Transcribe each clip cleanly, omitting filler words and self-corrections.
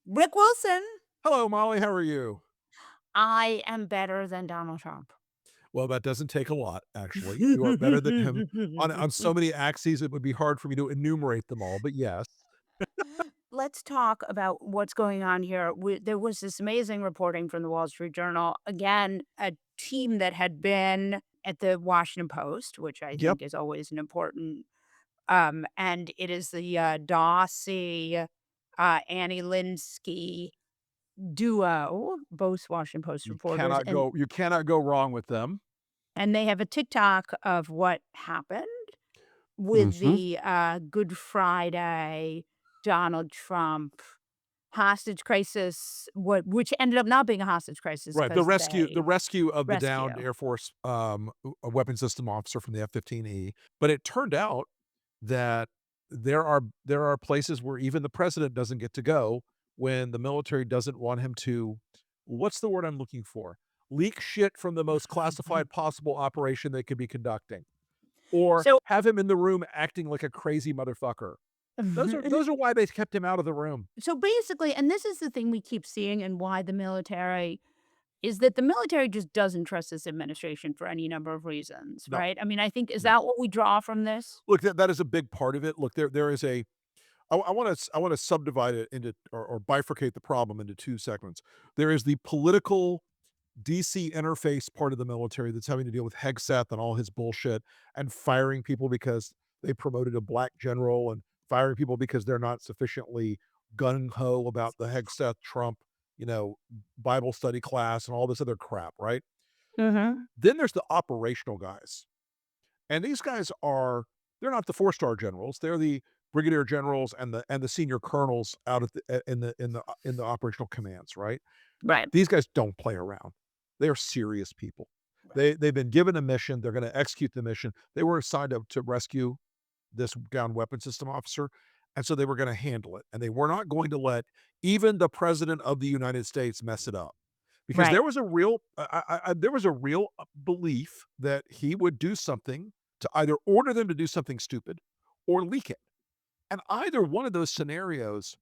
Rick Wilson. Hello, Molly. How are you? I am better than Donald Trump. Well, that doesn't take a lot, actually. You are better than him on so many axes, it would be hard for me to enumerate them all, but yes. Let's talk about what's going on here. There was this amazing reporting from the Wall Street Journal. Again, a team that had been at the Washington Post, which I Yep. think is always an important, and it is the Dossie, Annie Linsky duo, both Washington Post reporters, You cannot go wrong with them. and they have a TikTok of what happened with Mhm. the, Good Friday, Donald Trump hostage crisis, which ended up not being a hostage crisis Right, because the they rescue of the downed rescue. Air Force, a weapons system officer from the F-15E, but it turned out that there are places where even the president doesn't get to go when the military doesn't want him to what's the word I'm looking for? Leak shit from the most classified possible operation they could be conducting, or So have him in the room acting like a crazy motherfucker. Those are why they kept him out of the room. so basically, and this is the thing we keep seeing and why the military is that the military just doesn't trust this administration for any number of reasons, No, right? I mean, I think is no. that what we draw from this? Look, that is a big part of it. Look, there is a I wanna subdivide it into or bifurcate the problem into 2 segments. There is the political DC interface part of the military that's having to deal with Hegseth and all his bullshit and firing people because they promoted a black general and firing people because they're not sufficiently gung ho about the Hegseth Trump, you know, Bible study class and all this other crap, right? Mhm. Then there's the operational guys. And these guys they're not the four-star generals. They're the brigadier generals and the senior colonels out at the in the operational commands, right? Right. These guys don't play around. They are serious people. Right. They've been given a mission, they're gonna execute the mission. They were assigned to rescue this downed weapon system officer, and so they were gonna handle it, and they were not going to let even the president of the United States mess it up. Because Right. there was a real there was a real, belief that he would do something to either order them to do something stupid or leak it, and either one of those scenarios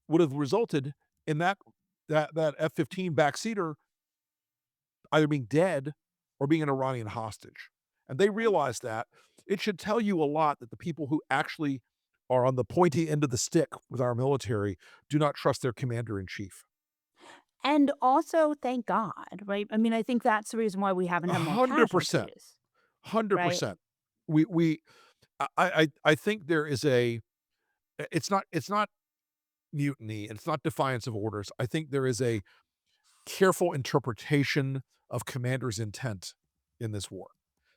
would have resulted in that F-15 backseater either being dead or being an Iranian hostage. And they realized that. It should tell you a lot that the people who actually are on the pointy end of the stick with our military do not trust their commander in chief. And also, thank God, right? I mean, I think that's the reason why we haven't had more 100%. casualties, right? 100%. We I think there is it's not mutiny, it's not defiance of orders. I think there is a careful interpretation of commander's intent in this war.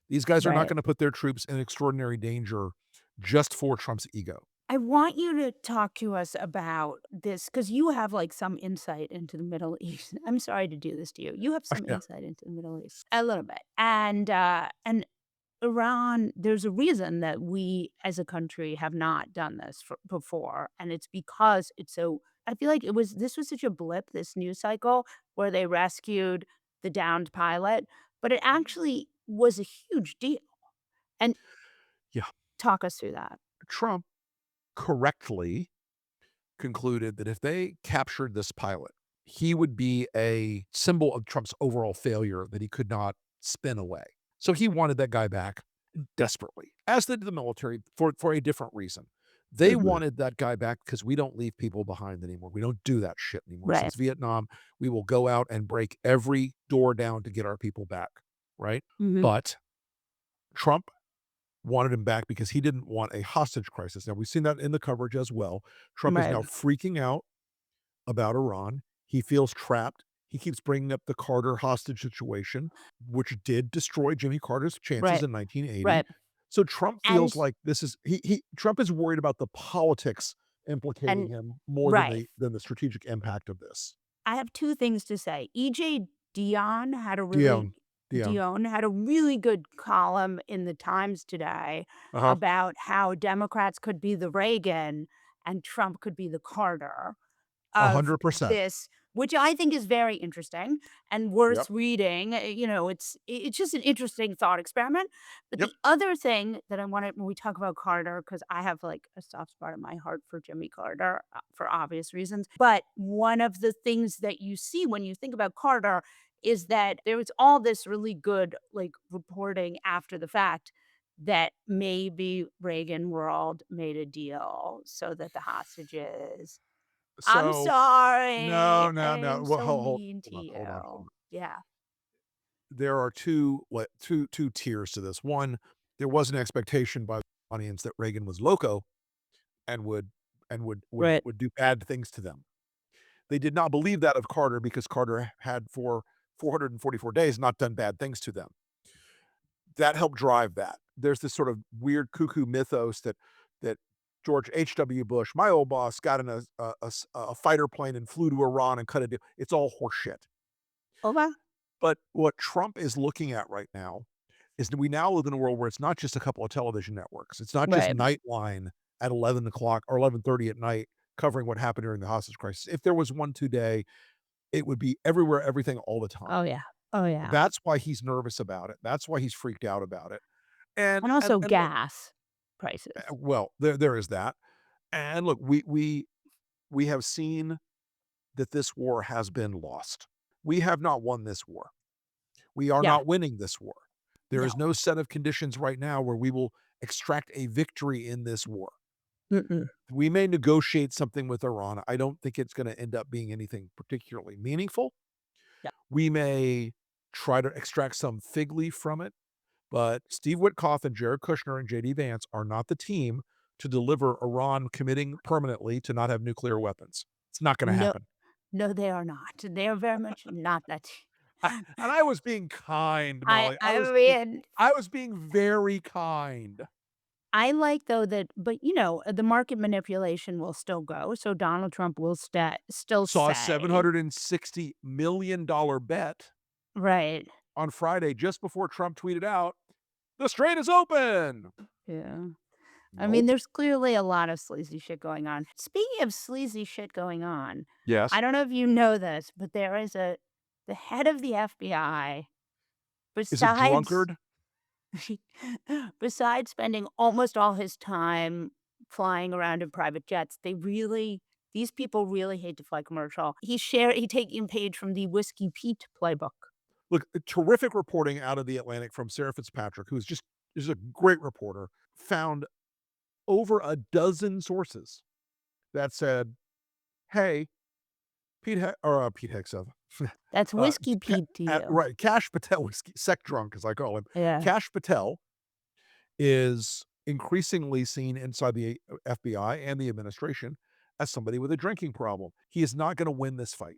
These guys are not Right. gonna put their troops in extraordinary danger just for Trump's ego. I want you to talk to us about this because you have like some insight into the Middle East. I'm sorry to do this to you. You have some Yeah. insight into the Middle East a little bit, and Iran. There's a reason that we as a country have not done this before, and it's because it's so. I feel like this was such a blip, this news cycle where they rescued the downed pilot, but it actually was a huge deal. And Yeah. talk us through that. Trump correctly concluded that if they captured this pilot, he would be a symbol of Trump's overall failure that he could not spin away. So he wanted that guy back desperately, as did the military for a different reason. They Mhm. wanted that guy back because we don't leave people behind anymore. We don't do that shit anymore. Right. Since Vietnam, we will go out and break every door down to get our people back, right? Mhm. But Trump wanted him back because he didn't want a hostage crisis. Now, we've seen that in the coverage as well. Trump is Right. now freaking out about Iran. He feels trapped. He keeps bringing up the Carter hostage situation, which did destroy Jimmy Carter's chances Right. in 1980. Right. So Trump And feels like this is he Trump is worried about the politics implicating and him more than right. the strategic impact of this. I have 2 things to say. EJ Dion had a really Dion, Dion. Dion had a really good column in the Times today Uh-huh. about how Democrats could be the Reagan and Trump could be the Carter of 100%. this. which I think is very interesting and worth Yep. reading. It's just an interesting thought experiment. But Yep. the other thing that I wanted when we talk about Carter, because I have like a soft spot in my heart for Jimmy Carter for obvious reasons. But one of the things that you see when you think about Carter is that there was all this really good like reporting after the fact that maybe Reagan World made a deal so that the hostages I'm So sorry. no, no, no. I'm Well, so hold mean to hold on, hold on, hold you. on. Yeah. There are two tiers to this. One, there was an expectation by the audience that Reagan was loco and Right. would do bad things to them. They did not believe that of Carter because Carter had for 444 days not done bad things to them. That helped drive that. There's this sort of weird cuckoo mythos that George H.W. Bush, my old boss, got in a fighter plane and flew to Iran and cut a deal. It's all horseshit. Okay. But what Trump is looking at right now is that we now live in a world where it's not just a couple of television networks. It's not just Right. Nightline at 11 o'clock or 11:30 at night covering what happened during the hostage crisis. If there was one today, it would be everywhere, everything, all the time. Oh, yeah. Oh, yeah. That's why he's nervous about it. That's why he's freaked out about it. And And and also and look, gas prices. well, there is that. And look, we have seen that this war has been lost. We have not won this war. We are Yeah. not winning this war. There is No. no set of conditions right now where we will extract a victory in this war. Mm-mm. We may negotiate something with Iran. I don't think it's going to end up being anything particularly meaningful. Yeah. We may try to extract some fig leaf from it, but Steve Witkoff and Jared Kushner and JD Vance are not the team to deliver Iran committing permanently to not have nuclear weapons. It's not going to No. happen. No, they are not. They are very much not that. And I was being kind, I Molly. I mean, I was being very kind. I like though that but, the market manipulation will still go, so Donald Trump will still Saw a say $760 million bet right. on Friday just before Trump tweeted out, "The strait is open." Yeah. I mean, Nope. there's clearly a lot of sleazy shit going on. Speaking of sleazy shit going on, I Yes. don't know if you know this, but there is the head of the FBI, Is a besides drunkard? besides spending almost all his time flying around in private jets, these people really hate to fly commercial. He taking page from the Whiskey Pete playbook. Look, terrific reporting out of The Atlantic from Sarah Fitzpatrick, who's just is a great reporter, found over a dozen sources that said, "Hey, Pete Hegseth, That's Whiskey Ca Pete to you. right, Kash Patel, whiskey sec drunk, as I call him. Yeah. Kash Patel is increasingly seen inside the FBI and the administration as somebody with a drinking problem. He is not gonna win this fight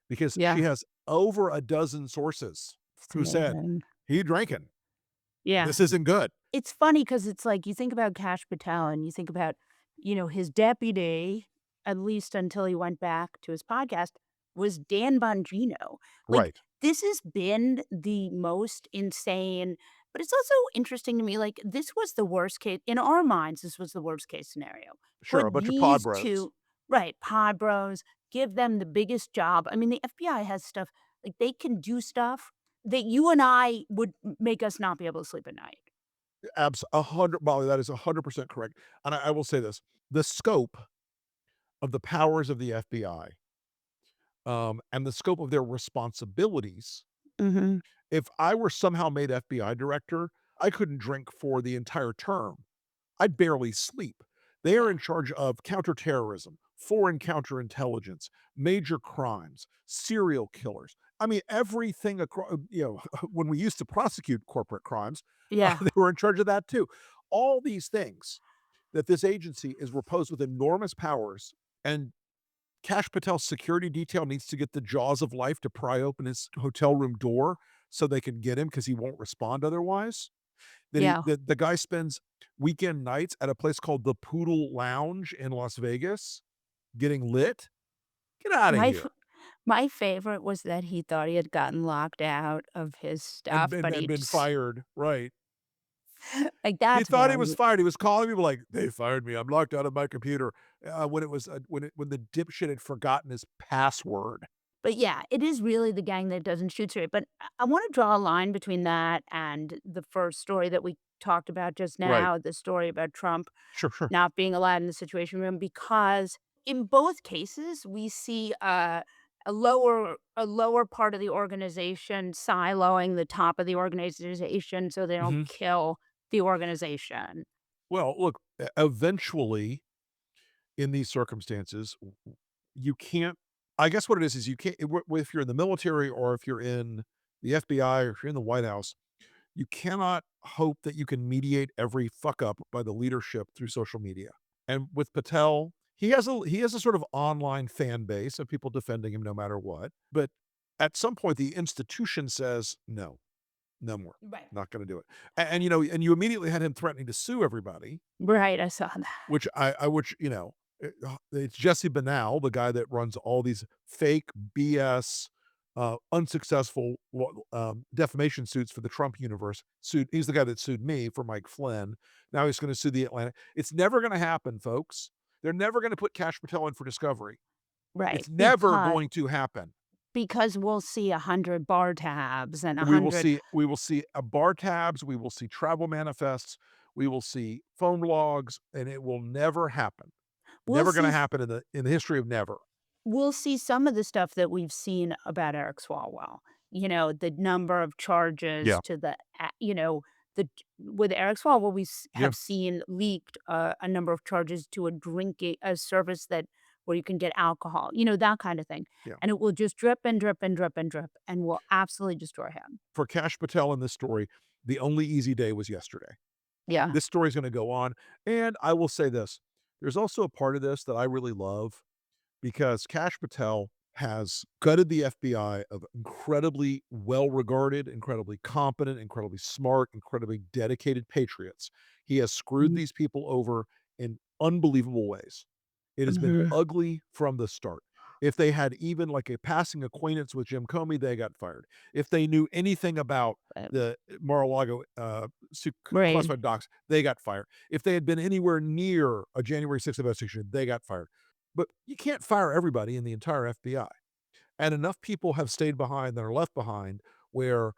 because she Yeah. has over a dozen sources It's who said, amazing. "He drinking. Yeah. This isn't good." It's funny because it's like you think about Kash Patel and you think about, his deputy, at least until he went back to his podcast, was Dan Bongino. Like, Right. this has been the most insane but it's also interesting to me, like, this was the worst case in our minds, this was the worst case scenario. Sure, a Put bunch of pod these bros. 2 right, pod bros, give them the biggest job. I mean, the FBI has stuff like, they can do stuff that you and I would make us not be able to sleep at night. 100 Molly, that is 100% correct, and I will say this, the scope of the powers of the FBI, and the scope of their responsibilities. Mhm. If I were somehow made FBI director, I couldn't drink for the entire term. I'd barely sleep. They are Yeah. in charge of counterterrorism, foreign counterintelligence, major crimes, serial killers. I mean, everything when we used to prosecute corporate crimes, Yeah. they were in charge of that too. All these things that this agency is reposed with enormous powers, and Kash Patel's security detail needs to get the jaws of life to pry open his hotel room door so they can get him because he won't respond otherwise. Yeah. The guy spends weekend nights at a place called the Poodle Lounge in Las Vegas getting lit. Get out of My f here. my favorite was that he thought he had gotten locked out of his stuff, but And he been just fired. Right. Like, He that's thought he very was fired. He was calling people like, "They fired me. I'm locked out of my computer." When it was when the dipshit had forgotten his password. but yeah, it is really the gang that doesn't shoot straight, but I wanna draw a line between that and the first story that we talked about just Right. now, the story about Trump Sure, sure. not being allowed in the Situation Room, because in both cases, we see a lower part of the organization siloing the top of the organization so they don't Mhm. kill the organization. Well, look, eventually, in these circumstances, you can't I guess what it is you can't if you're in the military or if you're in the FBI or if you're in the White House, you cannot hope that you can mediate every fuck up by the leadership through social media. And with Patel, he has a sort of online fan base of people defending him no matter what. But at some point, the institution says, no, no more. Right. Not going to do it. And you immediately had him threatening to sue everybody, Right, I saw that. which, it's Jesse Banal, the guy that runs all these fake BS, unsuccessful defamation suits for the Trump universe. He's the guy that sued me for Mike Flynn. Now he's going to sue the Atlanta. It's never going to happen, folks. They're never going to put Cash Patel in for discovery. Right, It's never going to happen. because we'll see 100 bar tabs and We will 100. see we will see, bar tabs, we will see travel manifests, we will see phone logs, and it will never happen. We'll Never gonna see happen in the history of never. we'll see some of the stuff that we've seen about Eric Swalwell. The number of charges Yeah, to the with Eric Swalwell, yeah, have seen leaked a number of charges to a service that where you can get alcohol, that kind of thing. yeah. And it will just drip and drip and drip and drip and will absolutely destroy him. For Kash Patel in this story, the only easy day was yesterday. Yeah. This story's gonna go on, and I will say this, there's also a part of this that I really love because Kash Patel has gutted the FBI of incredibly well-regarded, incredibly competent, incredibly smart, incredibly dedicated patriots. He has screwed Mhm. these people over in unbelievable ways. It has been Mhm. ugly from the start. If they had even like a passing acquaintance with Jim Comey, they got fired. If they knew anything about the Mar-a-Lago Right. classified docs, they got fired. If they had been anywhere near a January 6th investigation, they got fired. But you can't fire everybody in the entire FBI. And enough people have stayed behind that are left behind where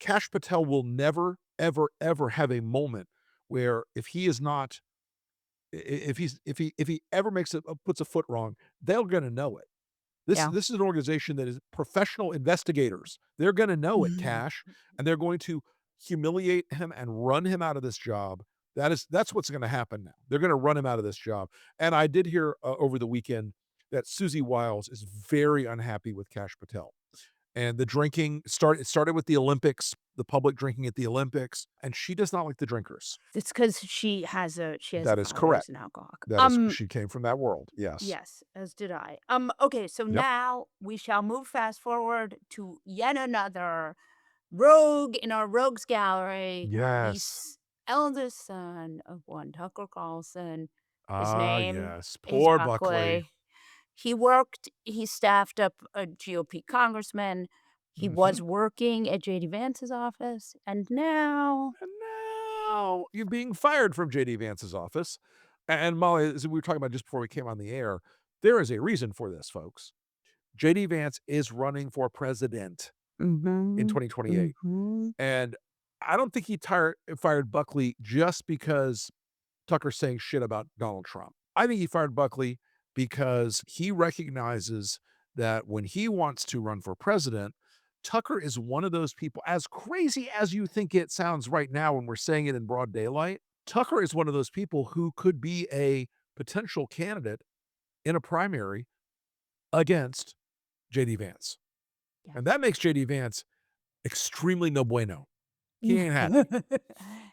Kash Patel will never, ever, ever have a moment where if he is not if he ever puts a foot wrong, they're gonna know it. This Yeah. this is an organization that is professional investigators. They're gonna know it, Mhm. Cash, and they're going to humiliate him and run him out of this job. That's what's gonna happen now. They're gonna run him out of this job. And I did hear, over the weekend that Susie Wiles is very unhappy with Cash Patel. And the drinking it started with the Olympics, the public drinking at the Olympics, and she does not like the drinkers. It's because she has a That is father who's correct. an alcoholic. That is she came from that world. Yes. Yes, as did I. Okay, so Yep. now we shall move fast forward to yet another rogue in our rogues gallery, the Yes. eldest son of one Tucker Carlson. His Ah, name yes. is Poor Buckley. Buckley. He staffed up a GOP congressman. He Mhm. was working at JD Vance's office, and now. And now you're being fired from JD Vance's office. And Molly, as we were talking about just before we came on the air, there is a reason for this, folks. JD Vance is running for president in Mhm, 2028. mhm. And I don't think he fired Buckley just because Tucker's saying shit about Donald Trump. I think he fired Buckley because he recognizes that when he wants to run for president, Tucker is one of those people, as crazy as you think it sounds right now when we're saying it in broad daylight, Tucker is one of those people who could be a potential candidate in a primary against JD Vance. Yeah. And that makes JD Vance extremely no bueno. He ain't happy.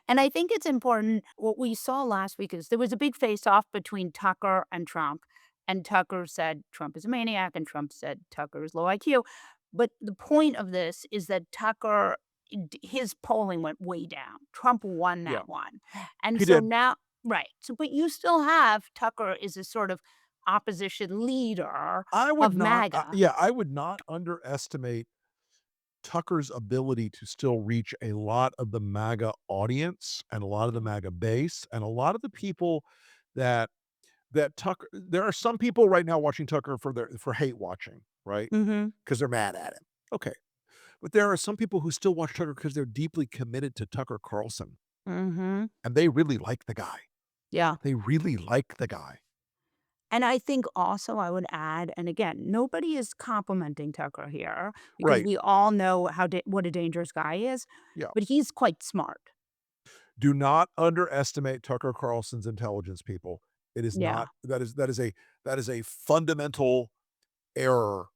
And I think it's important what we saw last week is there was a big face-off between Tucker and Tucker said Trump is a maniac, and Trump said Tucker is low IQ. But the point of this is that his polling went way down. Trump won Yeah, that one. And he so did. now right. So but you still have Tucker is a sort of opposition leader I would of not MAGA. yeah, I would not underestimate Tucker's ability to still reach a lot of the MAGA audience and a lot of the MAGA base and a lot of the people that Tucker there are some people right now watching Tucker for hate watching, right? Mhm. Because 'Cause they're mad at him. Okay. But there are some people who still watch Tucker because 'cause they're deeply committed to Tucker Carlson, Mhm. and they really like the guy. Yeah. They really like the guy. And I think also I would add, and again, nobody is complimenting Tucker here because Right. we all know what a dangerous guy is, Yeah. but he's quite smart. Do not underestimate Tucker Carlson's intelligence, people. It is Yeah. not that is a fundamental error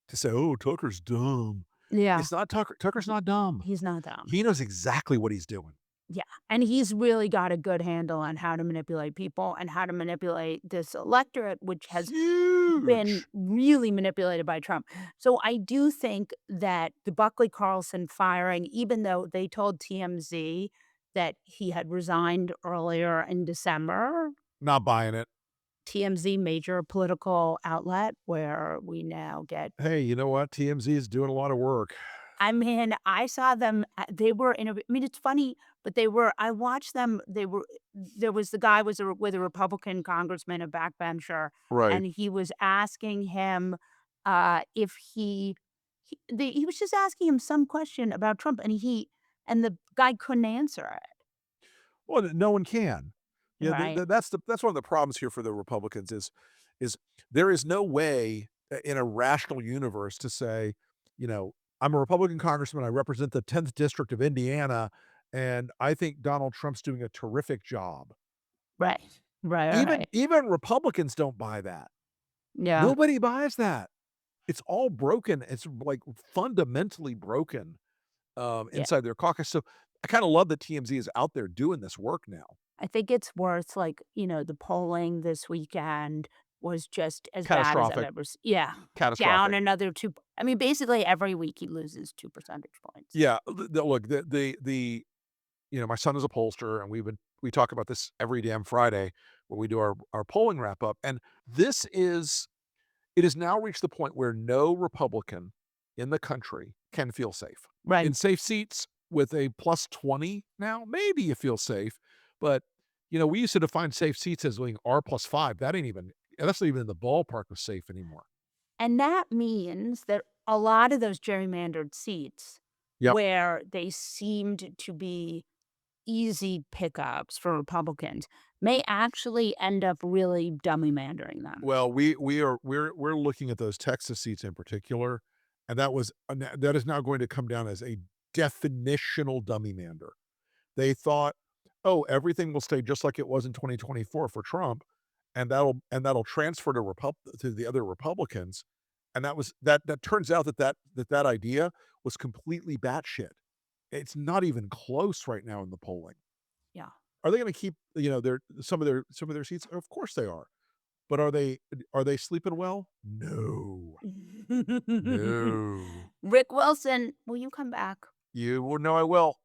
to say, "Oh, Tucker's dumb." Yeah. It's not Tucker's not dumb. He's not dumb. He knows exactly what he's doing. Yeah, and he's really got a good handle on how to manipulate people and how to manipulate this electorate, which has been Huge. really manipulated by Trump. So I do think that the Buckley Carlson firing, even though they told TMZ that he had resigned earlier in December, Not buying it. TMZ, major political outlet where we now get. Hey, you know what? TMZ is doing a lot of work. I mean, I saw them, they were in a I mean, it's funny, but I watched them, there was the guy was a with a Republican congressman, a backbencher, Right. and he was asking him, if he was just asking him some question about Trump, and the guy couldn't answer it, Well, no one can. Yeah, right? that's one of the problems here for the Republicans is there is no way in a rational universe to say, you know, I'm a Republican congressman, I represent the 10th district of Indiana, and I think Donald Trump's doing a terrific job. Right. Right. Even Republicans don't buy that. Yeah, Nobody buys that. It's all broken. It's like fundamentally broken yeah. inside their caucus. So I kind of love that TMZ is out there doing this work now. I think it's worth, like, the polling this weekend was just as bad as I've Catastrophic. ever yeah, down Catastrophic. another 2. I mean, basically every week he loses 2 percentage points. Yeah, look, my son is a pollster, and we talk about this every damn Friday when we do our polling wrap up, and this is it has now reached the point where no Republican in the country can feel safe. Right. In safe seats with a +20 now, maybe you feel safe, but, we used to define safe seats as being R+5. That's not even in the ballpark of safe anymore. And that means that a lot of those gerrymandered seats Yep. where they seemed to be easy pickups for Republicans may actually end up really dummymandering them. Well, we're looking at those Texas seats in particular, and that is now going to come down as a definitional dummy-mander. They thought, "Oh, everything will stay just like it was in 2024 for Trump, and that'll transfer to the other Republicans," and that turns out that idea was completely batshit. It's not even close right now in the polling. Yeah. Are they gonna keep, their some of their seats? Of course they are. But are they sleeping well? No. No. Rick Wilson, will you come back? You will know I will.